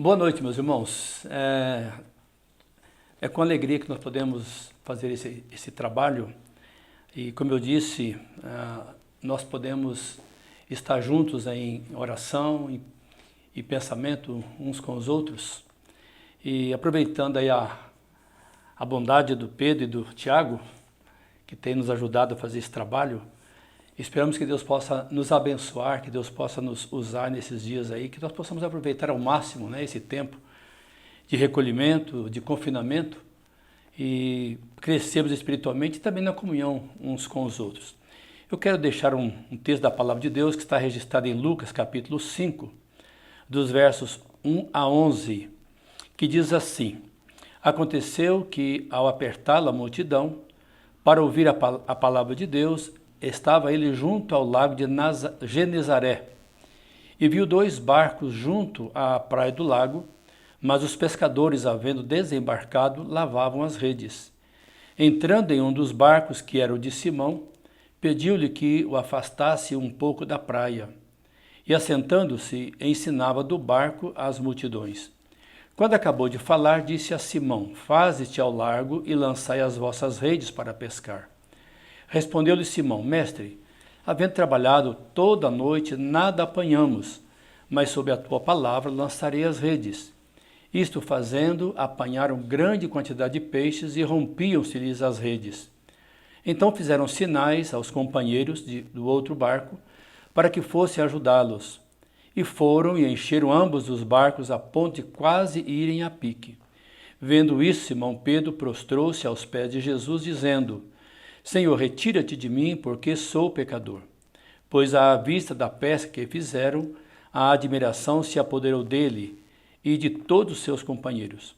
Boa noite, meus irmãos. É com alegria que nós podemos fazer esse trabalho e, como eu disse, nós podemos estar juntos em oração e pensamento uns com os outros. E aproveitando aí a bondade do Pedro e do Tiago, que tem nos ajudado a fazer esse trabalho, esperamos que Deus possa nos abençoar, que Deus possa nos usar nesses dias aí, que nós possamos aproveitar ao máximo, esse tempo de recolhimento, de confinamento e crescermos espiritualmente e também na comunhão uns com os outros. Eu quero deixar um texto da Palavra de Deus que está registrado em Lucas capítulo 5, dos versos 1 a 11, que diz assim: Aconteceu que, ao apertá-la a multidão, para ouvir a palavra de Deus, estava ele junto ao lago de Genezaré, e viu 2 barcos junto à praia do lago, mas os pescadores, havendo desembarcado, lavavam as redes. Entrando em um dos barcos, que era o de Simão, pediu-lhe que o afastasse um pouco da praia, e assentando-se, ensinava do barco às multidões. Quando acabou de falar, disse a Simão: Faze-te ao largo e lançai as vossas redes para pescar. Respondeu-lhe Simão: Mestre, havendo trabalhado toda a noite, nada apanhamos, mas sob a tua palavra lançarei as redes. Isto fazendo, apanharam grande quantidade de peixes e rompiam-se-lhes as redes. Então fizeram sinais aos companheiros do outro barco, para que fossem ajudá-los. E foram e encheram ambos os barcos a ponto de quase irem a pique. Vendo isso, Simão Pedro prostrou-se aos pés de Jesus, dizendo: Senhor, retira-te de mim, porque sou pecador. Pois à vista da pesca que fizeram, a admiração se apoderou dele e de todos os seus companheiros,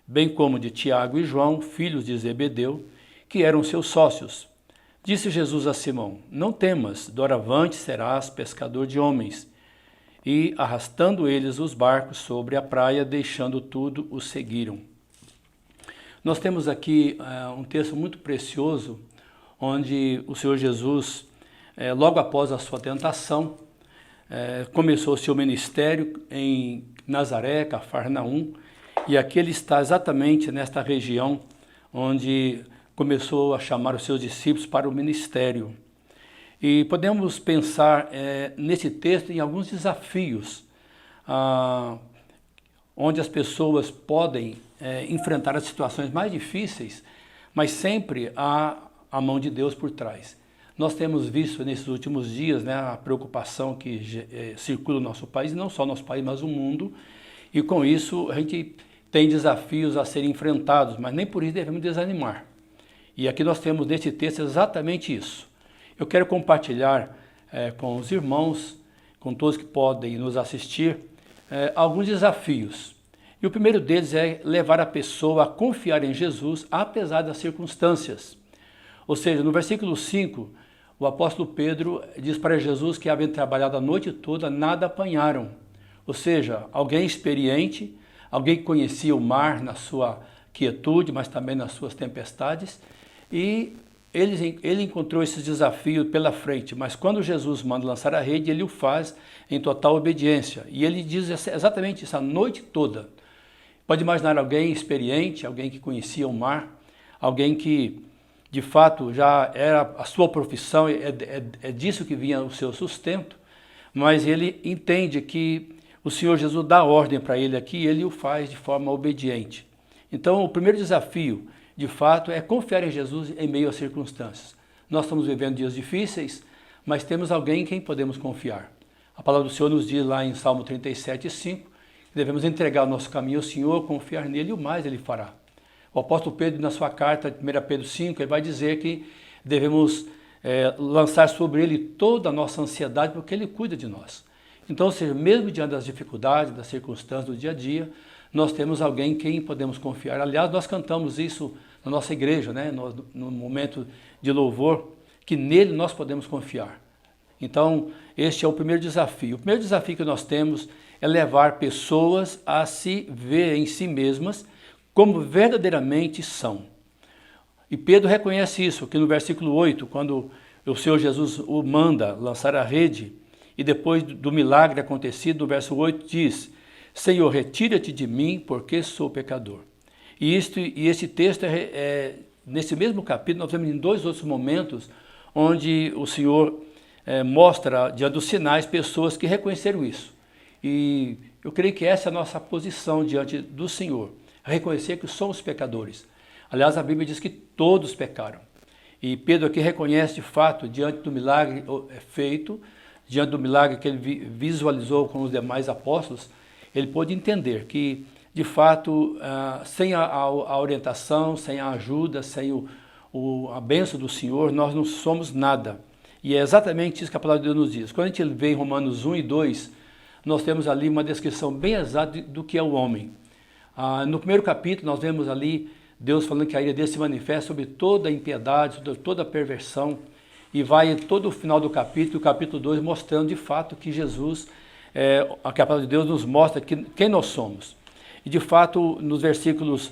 bem como de Tiago e João, filhos de Zebedeu, que eram seus sócios. Disse Jesus a Simão: Não temas, doravante serás pescador de homens. E, arrastando eles os barcos sobre a praia, deixando tudo, os seguiram. Nós temos aqui um texto muito precioso, onde o Senhor Jesus, logo após a sua tentação, começou o seu ministério em Nazaré, Cafarnaum, e aqui ele está exatamente nesta região onde começou a chamar os seus discípulos para o ministério. E podemos pensar nesse texto em alguns desafios, onde as pessoas podem enfrentar as situações mais difíceis, mas sempre há a mão de Deus por trás. Nós temos visto nesses últimos dias a preocupação que circula no nosso país, não só o nosso país, mas o mundo, e com isso a gente tem desafios a serem enfrentados, mas nem por isso devemos desanimar. E aqui nós temos nesse texto exatamente isso. Eu quero compartilhar com os irmãos, com todos que podem nos assistir, alguns desafios. E o primeiro deles é levar a pessoa a confiar em Jesus, apesar das circunstâncias. Ou seja, no versículo 5, o apóstolo Pedro diz para Jesus que, havendo trabalhado a noite toda, nada apanharam. Ou seja, alguém experiente, alguém que conhecia o mar na sua quietude, mas também nas suas tempestades, e ele encontrou esses desafios pela frente, mas quando Jesus manda lançar a rede, ele o faz em total obediência. E ele diz exatamente isso a noite toda. Pode imaginar alguém experiente, alguém que conhecia o mar, alguém que de fato já era a sua profissão, é disso que vinha o seu sustento, mas ele entende que o Senhor Jesus dá ordem para ele aqui e ele o faz de forma obediente. Então o primeiro desafio, de fato, é confiar em Jesus em meio às circunstâncias. Nós estamos vivendo dias difíceis, mas temos alguém em quem podemos confiar. A palavra do Senhor nos diz lá em Salmo 37:5, que devemos entregar o nosso caminho ao Senhor, confiar nele e o mais ele fará. O apóstolo Pedro, na sua carta, 1 Pedro 5, ele vai dizer que devemos lançar sobre ele toda a nossa ansiedade, porque ele cuida de nós. Então, ou seja, mesmo diante das dificuldades, das circunstâncias do dia a dia, nós temos alguém em quem podemos confiar. Aliás, nós cantamos isso na nossa igreja, no momento de louvor, que nele nós podemos confiar. Então, este é o primeiro desafio. O primeiro desafio que nós temos é levar pessoas a se ver em si mesmas como verdadeiramente são. E Pedro reconhece isso, que no versículo 8, quando o Senhor Jesus o manda lançar a rede, e depois do milagre acontecido, no verso 8 diz: Senhor, retira-te de mim, porque sou pecador. E esse texto, nesse mesmo capítulo, nós vemos em dois outros momentos, onde o Senhor mostra, diante dos sinais, pessoas que reconheceram isso. E eu creio que essa é a nossa posição diante do Senhor, reconhecer que somos pecadores. Aliás, a Bíblia diz que todos pecaram. E Pedro aqui reconhece de fato, diante do milagre feito, diante do milagre que ele visualizou com os demais apóstolos, ele pôde entender que, de fato, sem a orientação, sem a ajuda, sem a bênção do Senhor, nós não somos nada. E é exatamente isso que a palavra de Deus nos diz. Quando a gente vê em Romanos 1 e 2, nós temos ali uma descrição bem exata do que é o homem. No primeiro capítulo, nós vemos ali Deus falando que a ira dele se manifesta sobre toda a impiedade, sobre toda a perversão, e vai todo o final do capítulo, o capítulo 2, mostrando de fato que Jesus, a palavra de Deus nos mostra quem nós somos. E de fato, nos versículos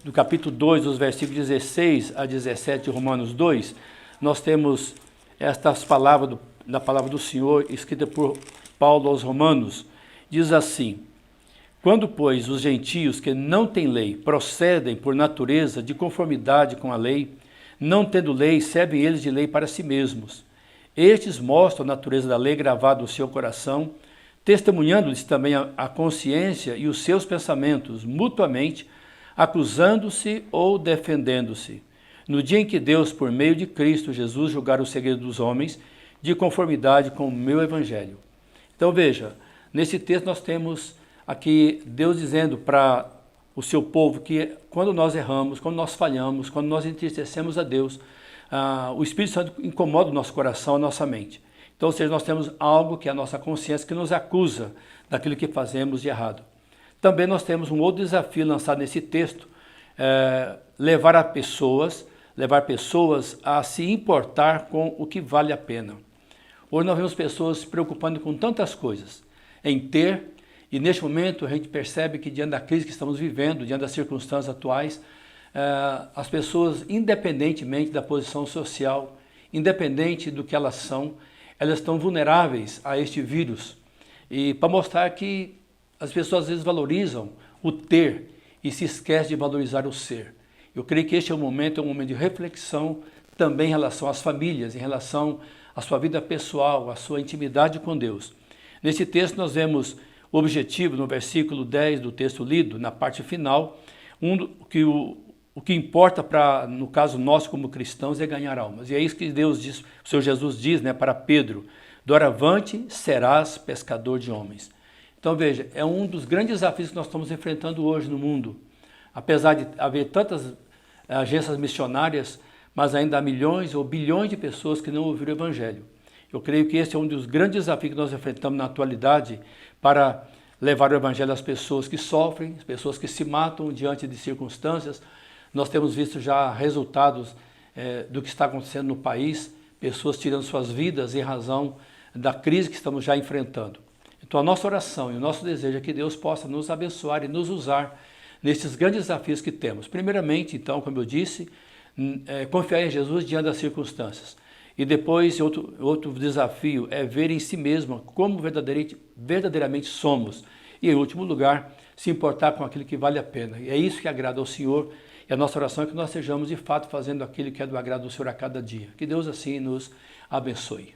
do capítulo 2, dos versículos 16 a 17 de Romanos 2, nós temos estas palavras da palavra do Senhor, escrita por Paulo aos Romanos, diz assim: quando, pois, os gentios que não têm lei procedem por natureza de conformidade com a lei, não tendo lei, servem eles de lei para si mesmos. Estes mostram a natureza da lei gravada no seu coração, testemunhando-lhes também a consciência e os seus pensamentos, mutuamente, acusando-se ou defendendo-se. No dia em que Deus, por meio de Cristo Jesus, julgar o segredo dos homens, de conformidade com o meu evangelho. Então veja, nesse texto nós temos aqui Deus dizendo para o seu povo que quando nós erramos, quando nós falhamos, quando nós entristecemos a Deus, o Espírito Santo incomoda o nosso coração, a nossa mente. Então, ou seja, nós temos algo que é a nossa consciência que nos acusa daquilo que fazemos de errado. Também nós temos um outro desafio lançado nesse texto, levar pessoas a se importar com o que vale a pena. Hoje nós vemos pessoas se preocupando com tantas coisas, em ter. E neste momento a gente percebe que diante da crise que estamos vivendo, diante das circunstâncias atuais, as pessoas, independentemente da posição social, independente do que elas são, elas estão vulneráveis a este vírus. E para mostrar que as pessoas às vezes valorizam o ter e se esquecem de valorizar o ser. Eu creio que este é um momento de reflexão também em relação às famílias, em relação à sua vida pessoal, à sua intimidade com Deus. Nesse texto nós vemos o objetivo, no versículo 10 do texto lido, na parte final, o que importa no caso nosso como cristãos é ganhar almas. E é isso que Deus diz, o Senhor Jesus diz para Pedro: doravante serás pescador de homens. Então veja, é um dos grandes desafios que nós estamos enfrentando hoje no mundo. Apesar de haver tantas agências missionárias, mas ainda há milhões ou bilhões de pessoas que não ouviram o Evangelho. Eu creio que esse é um dos grandes desafios que nós enfrentamos na atualidade para levar o Evangelho às pessoas que sofrem, às pessoas que se matam diante de circunstâncias. Nós temos visto já resultados do que está acontecendo no país, pessoas tirando suas vidas em razão da crise que estamos já enfrentando. Então a nossa oração e o nosso desejo é que Deus possa nos abençoar e nos usar nesses grandes desafios que temos. Primeiramente, então, como eu disse, confiar em Jesus diante das circunstâncias. E depois, outro desafio é ver em si mesmo como verdadeiramente somos. E, em último lugar, se importar com aquilo que vale a pena. E é isso que agrada ao Senhor. E a nossa oração é que nós sejamos, de fato, fazendo aquilo que é do agrado do Senhor a cada dia. Que Deus assim nos abençoe.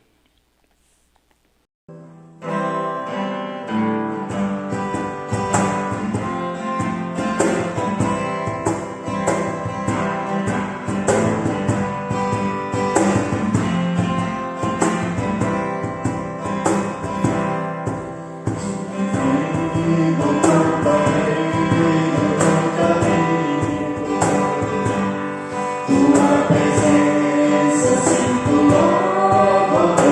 Tua presença sinto logo.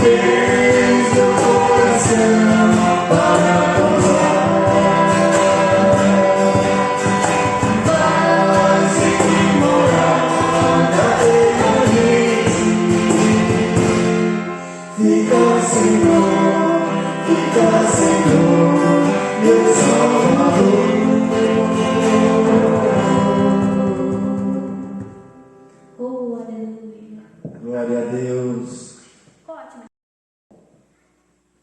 desde o coração para faze morada eternamente. Fica, Senhor, meu Salvador. Oh, aleluia. Glória a Deus. Ótimo.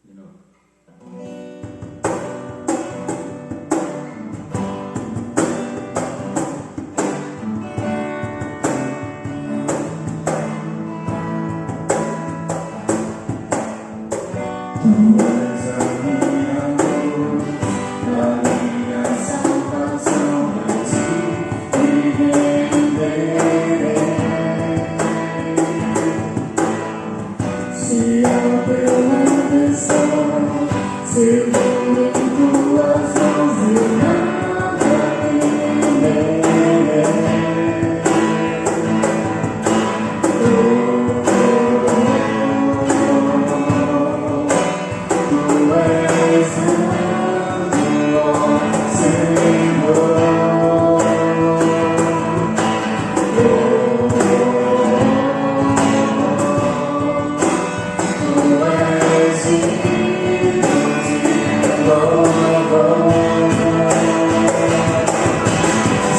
De novo. Tu és a minha luz, a minha salvação, a ti viverei. Se ao teu lado estou, seguro em tuas mãos, eu nada temerei. Tu és santo, ó Senhor. Tu és digno de louvor.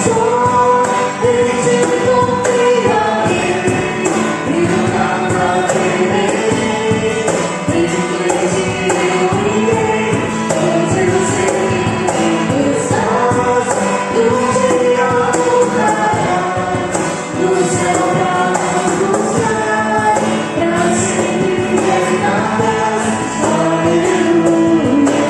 Só em ti confiarei e nada temerei. Em ti eu irei, onde eu sei que estás. Um dia voltarás do céu pra nos buscar, pra sempre reinarás. Aleluia.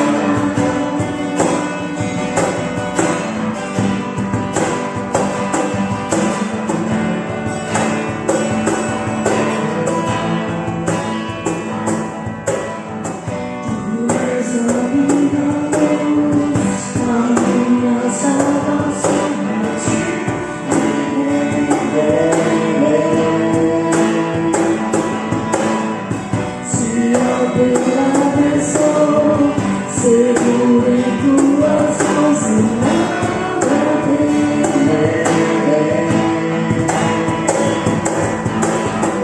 Tu és a minha luz, a minha salvação, a ti viverei. Se ao teu lado estou, seguro em tuas mãos, e nada temerei.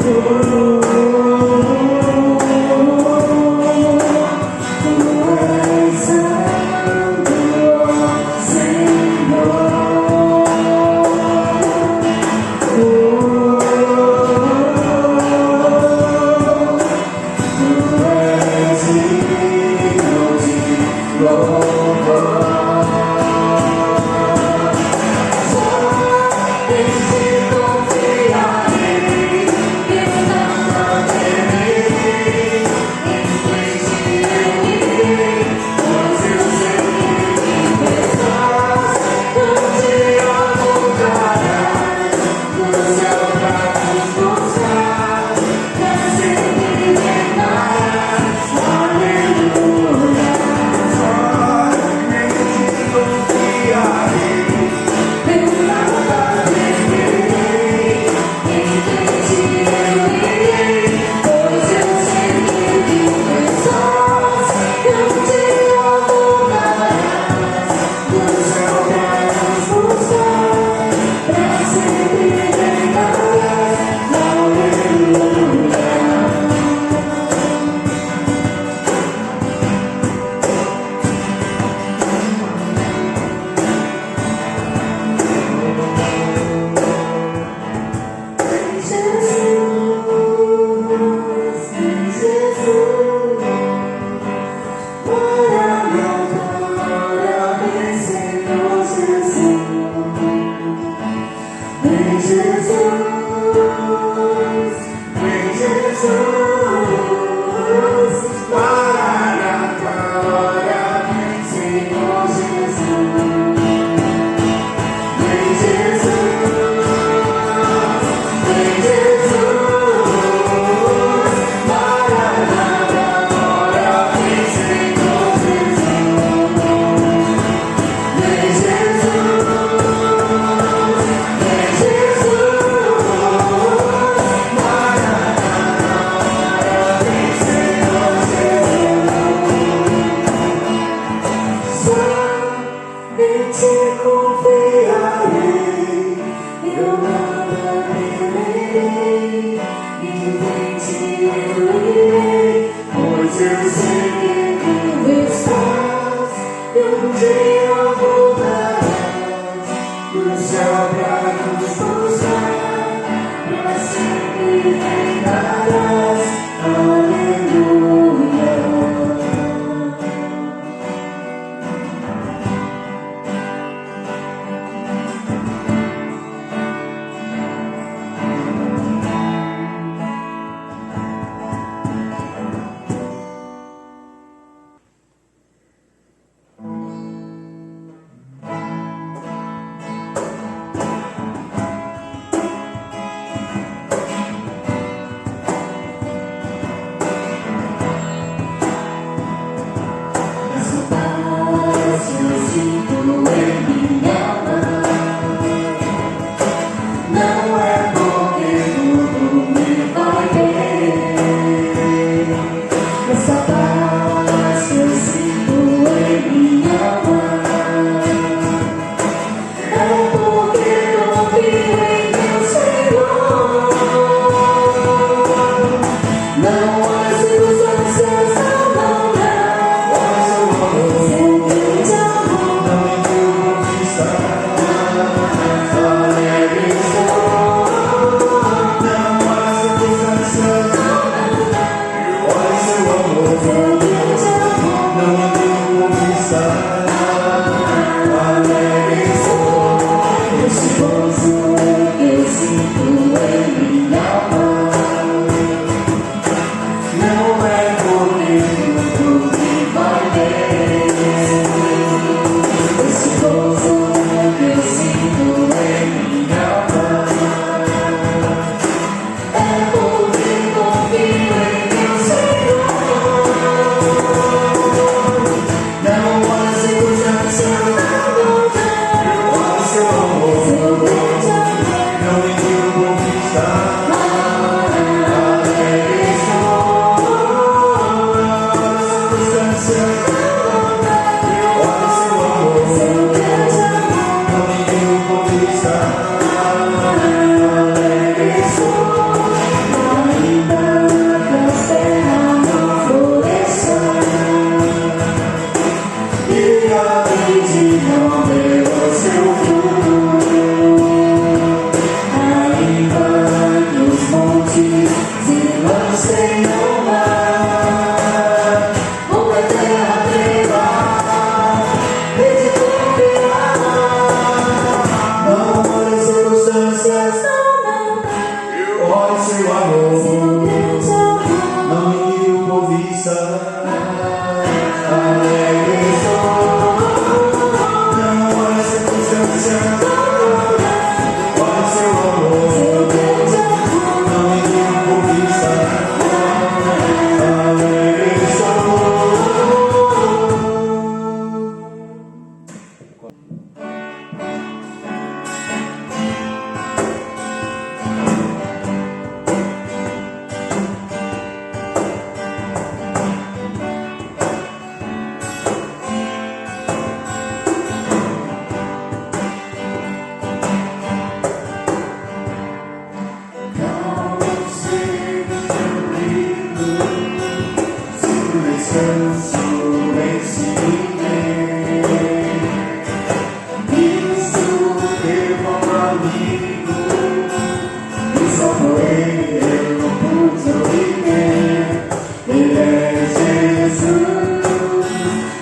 Tu és santo, ó Senhor. Tu és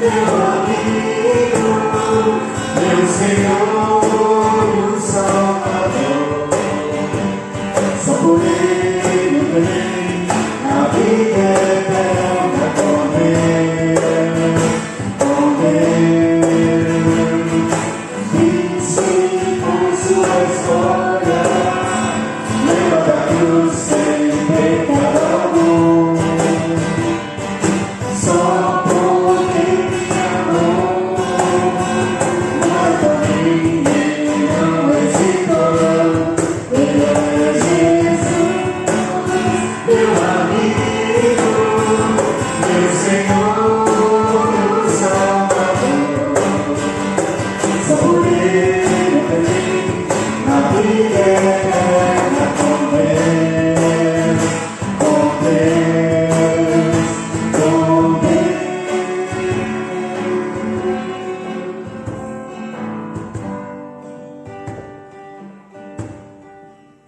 Meu amigo, meu Senhor.